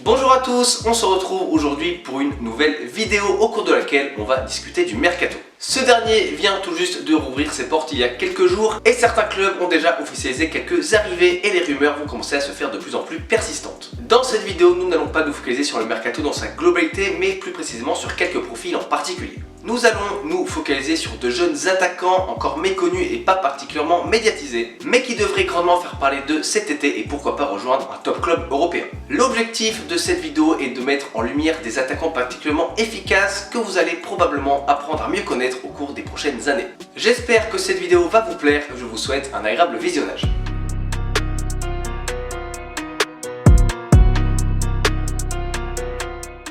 Bonjour à tous, on se retrouve aujourd'hui pour une nouvelle vidéo au cours de laquelle on va discuter du mercato. Ce dernier vient tout juste de rouvrir ses portes il y a quelques jours et certains clubs ont déjà officialisé quelques arrivées et les rumeurs vont commencer à se faire de plus en plus persistantes. Dans cette vidéo, nous n'allons pas nous focaliser sur le mercato dans sa globalité mais plus précisément sur quelques profils en particulier. Nous allons nous focaliser sur de jeunes attaquants encore méconnus et pas particulièrement médiatisés, mais qui devraient grandement faire parler d'eux cet été et pourquoi pas rejoindre un top club européen. L'objectif de cette vidéo est de mettre en lumière des attaquants particulièrement efficaces que vous allez probablement apprendre à mieux connaître au cours des prochaines années. J'espère que cette vidéo va vous plaire, je vous souhaite un agréable visionnage.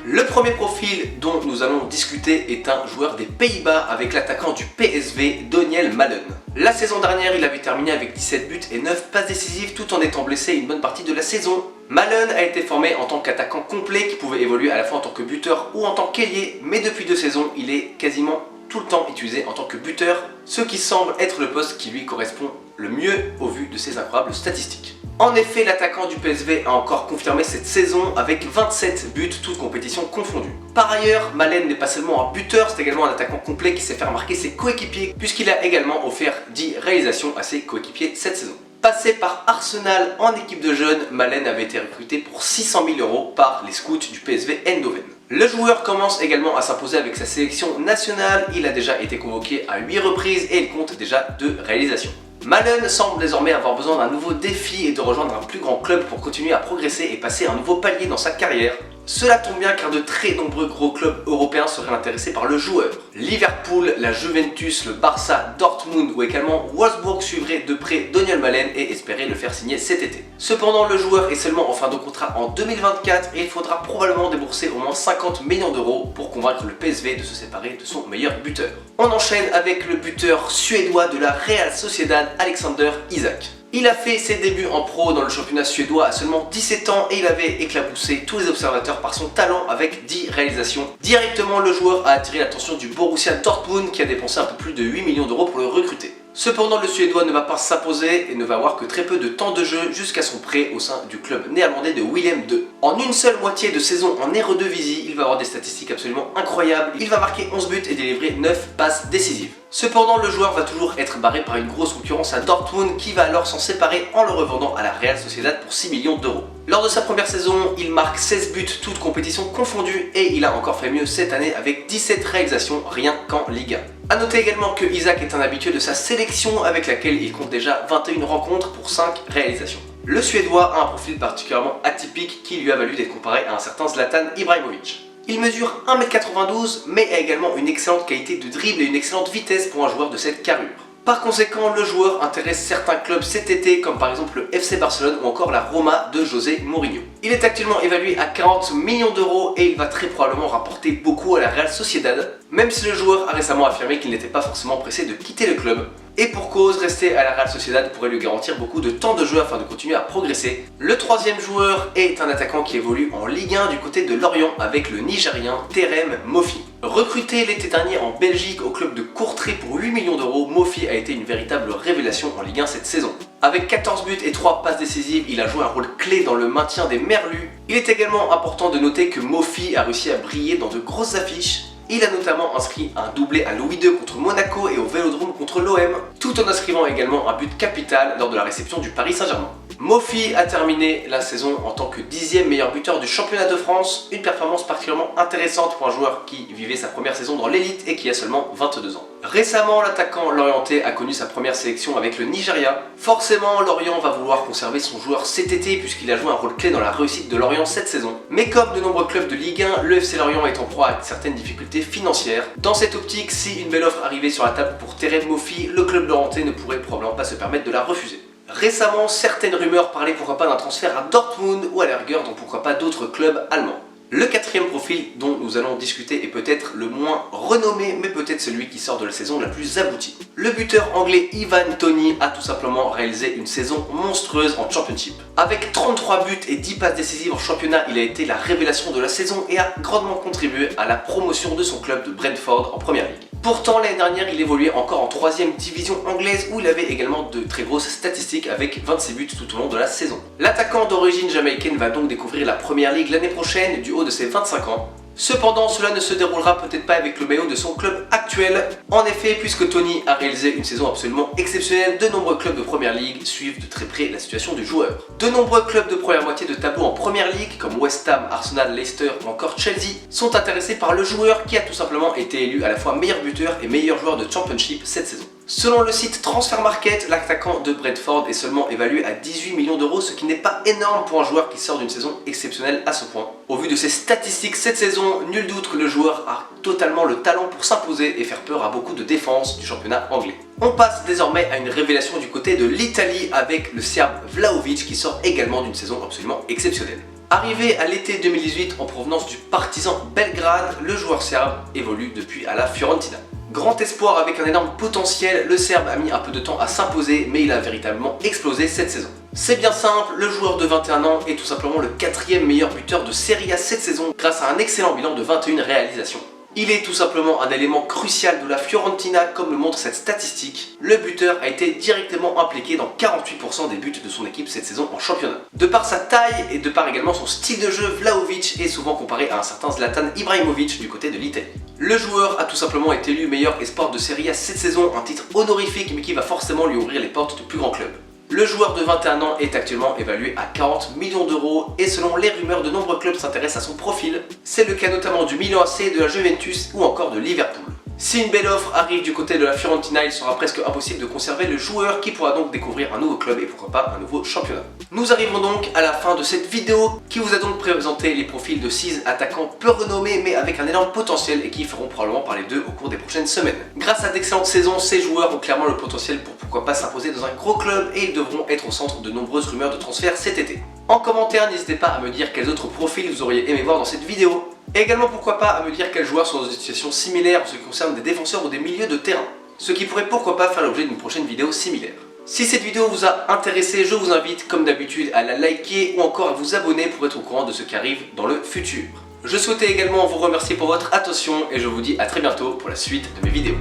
Le premier profil dont nous allons discuter est un joueur des Pays-Bas avec l'attaquant du PSV, Donyell Malen. La saison dernière, il avait terminé avec 17 buts et 9 passes décisives tout en étant blessé une bonne partie de la saison. Malen a été formé en tant qu'attaquant complet qui pouvait évoluer à la fois en tant que buteur ou en tant qu'ailier, mais depuis 2 saisons, il est quasiment tout le temps utilisé en tant que buteur, ce qui semble être le poste qui lui correspond le mieux au vu de ses incroyables statistiques. En effet, l'attaquant du PSV a encore confirmé cette saison avec 27 buts, toutes compétitions confondues. Par ailleurs, Malen n'est pas seulement un buteur, c'est également un attaquant complet qui sait faire marquer ses coéquipiers, puisqu'il a également offert 10 réalisations à ses coéquipiers cette saison. Passé par Arsenal en équipe de jeunes, Malen avait été recruté pour 600 000 € par les scouts du PSV Eindhoven. Le joueur commence également à s'imposer avec sa sélection nationale, il a déjà été convoqué à 8 reprises et il compte déjà 2 réalisations. Malen semble désormais avoir besoin d'un nouveau défi et de rejoindre un plus grand club pour continuer à progresser et passer un nouveau palier dans sa carrière. Cela tombe bien car de très nombreux gros clubs européens seraient intéressés par le joueur. Liverpool, la Juventus, le Barça, Dortmund ou également Wolfsburg suivraient de près Donyell Malen et espéraient le faire signer cet été. Cependant, le joueur est seulement en fin de contrat en 2024 et il faudra probablement débourser au moins 50 millions d'euros pour convaincre le PSV de se séparer de son meilleur buteur. On enchaîne avec le buteur suédois de la Real Sociedad, Alexander Isak. Il a fait ses débuts en pro dans le championnat suédois à seulement 17 ans et il avait éclaboussé tous les observateurs par son talent avec 10 réalisations. Directement, le joueur a attiré l'attention du Borussia Dortmund qui a dépensé un peu plus de 8 millions d'euros pour le recruter. Cependant, le Suédois ne va pas s'imposer et ne va avoir que très peu de temps de jeu jusqu'à son prêt au sein du club néerlandais de Willem II. En une seule moitié de saison en Eredivisie, il va avoir des statistiques absolument incroyables. Il va marquer 11 buts et délivrer 9 passes décisives. Cependant, le joueur va toujours être barré par une grosse concurrence à Dortmund qui va alors s'en séparer en le revendant à la Real Sociedad pour 6 millions d'euros. Lors de sa première saison, il marque 16 buts, toutes compétitions confondues, et il a encore fait mieux cette année avec 17 réalisations rien qu'en Liga. A noter également que Isak est un habitué de sa sélection avec laquelle il compte déjà 21 rencontres pour 5 réalisations. Le Suédois a un profil particulièrement atypique qui lui a valu d'être comparé à un certain Zlatan Ibrahimovic. Il mesure 1m92 mais a également une excellente qualité de dribble et une excellente vitesse pour un joueur de cette carrure. Par conséquent, le joueur intéresse certains clubs cet été comme par exemple le FC Barcelone ou encore la Roma de José Mourinho. Il est actuellement évalué à 40 millions d'euros et il va très probablement rapporter beaucoup à la Real Sociedad, même si le joueur a récemment affirmé qu'il n'était pas forcément pressé de quitter le club. Et pour cause, rester à la Real Sociedad pourrait lui garantir beaucoup de temps de jeu afin de continuer à progresser. Le troisième joueur est un attaquant qui évolue en Ligue 1 du côté de Lorient avec le Nigérien Terem Moffi. Recruté l'été dernier en Belgique au club de Courtrai pour 8 millions d'euros, Moffi a été une véritable révélation en Ligue 1 cette saison. Avec 14 buts et 3 passes décisives, il a joué un rôle clé dans le maintien des Merlus. Il est également important de noter que Moffi a réussi à briller dans de grosses affiches. Il a notamment inscrit un doublé à Louis II contre Monaco et au Vélodrome contre l'OM, tout en inscrivant également un but capital lors de la réception du Paris Saint-Germain. Moffi a terminé la saison en tant que 10e meilleur buteur du championnat de France, une performance particulièrement intéressante pour un joueur qui vivait sa première saison dans l'élite et qui a seulement 22 ans. Récemment, l'attaquant lorientais a connu sa première sélection avec le Nigeria. Forcément, Lorient va vouloir conserver son joueur cet été puisqu'il a joué un rôle clé dans la réussite de Lorient cette saison. Mais comme de nombreux clubs de Ligue 1, le FC Lorient est en proie à certaines difficultés financières. Dans cette optique, si une belle offre arrivait sur la table pour Terem Moffi, le club lorientais ne pourrait probablement pas se permettre de la refuser. Récemment, certaines rumeurs parlaient pourquoi pas d'un transfert à Dortmund ou à la rigueur dans pourquoi pas d'autres clubs allemands. Le quatrième profil dont nous allons discuter est peut-être le moins renommé, mais peut-être celui qui sort de la saison la plus aboutie. Le buteur anglais Ivan Toney a tout simplement réalisé une saison monstrueuse en Championship. Avec 33 buts et 10 passes décisives en championnat, il a été la révélation de la saison et a grandement contribué à la promotion de son club de Brentford en Première Ligue. Pourtant l'année dernière il évoluait encore en 3ème division anglaise où il avait également de très grosses statistiques avec 26 buts tout au long de la saison. L'attaquant d'origine jamaïcaine va donc découvrir la Première Ligue l'année prochaine du haut de ses 25 ans. Cependant, cela ne se déroulera peut-être pas avec le maillot de son club actuel. En effet, puisque Tony a réalisé une saison absolument exceptionnelle, de nombreux clubs de Première Ligue suivent de très près la situation du joueur. De nombreux clubs de première moitié de tableau en Première Ligue, comme West Ham, Arsenal, Leicester ou encore Chelsea, sont intéressés par le joueur qui a tout simplement été élu à la fois meilleur buteur et meilleur joueur de Championship cette saison. Selon le site Transfermarkt, l'attaquant de Brentford est seulement évalué à 18 millions d'euros, ce qui n'est pas énorme pour un joueur qui sort d'une saison exceptionnelle à ce point. Au vu de ses statistiques cette saison, nul doute que le joueur a totalement le talent pour s'imposer et faire peur à beaucoup de défenses du championnat anglais. On passe désormais à une révélation du côté de l'Italie avec le Serbe Vlahovic qui sort également d'une saison absolument exceptionnelle. Arrivé à l'été 2018 en provenance du Partizan Belgrade, le joueur serbe évolue depuis à la Fiorentina. Grand espoir avec un énorme potentiel, le Serbe a mis un peu de temps à s'imposer mais il a véritablement explosé cette saison. C'est bien simple, le joueur de 21 ans est tout simplement le 4e meilleur buteur de Serie A cette saison grâce à un excellent bilan de 21 réalisations. Il est tout simplement un élément crucial de la Fiorentina comme le montre cette statistique. Le buteur a été directement impliqué dans 48% des buts de son équipe cette saison en championnat. De par sa taille et de par également son style de jeu, Vlahovic est souvent comparé à un certain Zlatan Ibrahimovic du côté de l'Italie. Le joueur a tout simplement été élu meilleur espoir de Serie A cette saison, un titre honorifique mais qui va forcément lui ouvrir les portes de plus grands clubs. Le joueur de 21 ans est actuellement évalué à 40 millions d'euros et selon les rumeurs, de nombreux clubs s'intéressent à son profil. C'est le cas notamment du Milan AC, de la Juventus ou encore de Liverpool. Si une belle offre arrive du côté de la Fiorentina, il sera presque impossible de conserver le joueur qui pourra donc découvrir un nouveau club et pourquoi pas un nouveau championnat. Nous arrivons donc à la fin de cette vidéo qui vous a donc présenté les profils de 6 attaquants peu renommés mais avec un énorme potentiel et qui feront probablement parler d'eux au cours des prochaines semaines. Grâce à d'excellentes saisons, ces joueurs ont clairement le potentiel pour pourquoi pas s'imposer dans un gros club et ils devront être au centre de nombreuses rumeurs de transfert cet été. En commentaire, n'hésitez pas à me dire quels autres profils vous auriez aimé voir dans cette vidéo. Et également pourquoi pas à me dire quels joueurs sont dans une situation similaire en ce qui concerne des défenseurs ou des milieux de terrain. Ce qui pourrait pourquoi pas faire l'objet d'une prochaine vidéo similaire. Si cette vidéo vous a intéressé, je vous invite comme d'habitude à la liker ou encore à vous abonner pour être au courant de ce qui arrive dans le futur. Je souhaitais également vous remercier pour votre attention et je vous dis à très bientôt pour la suite de mes vidéos.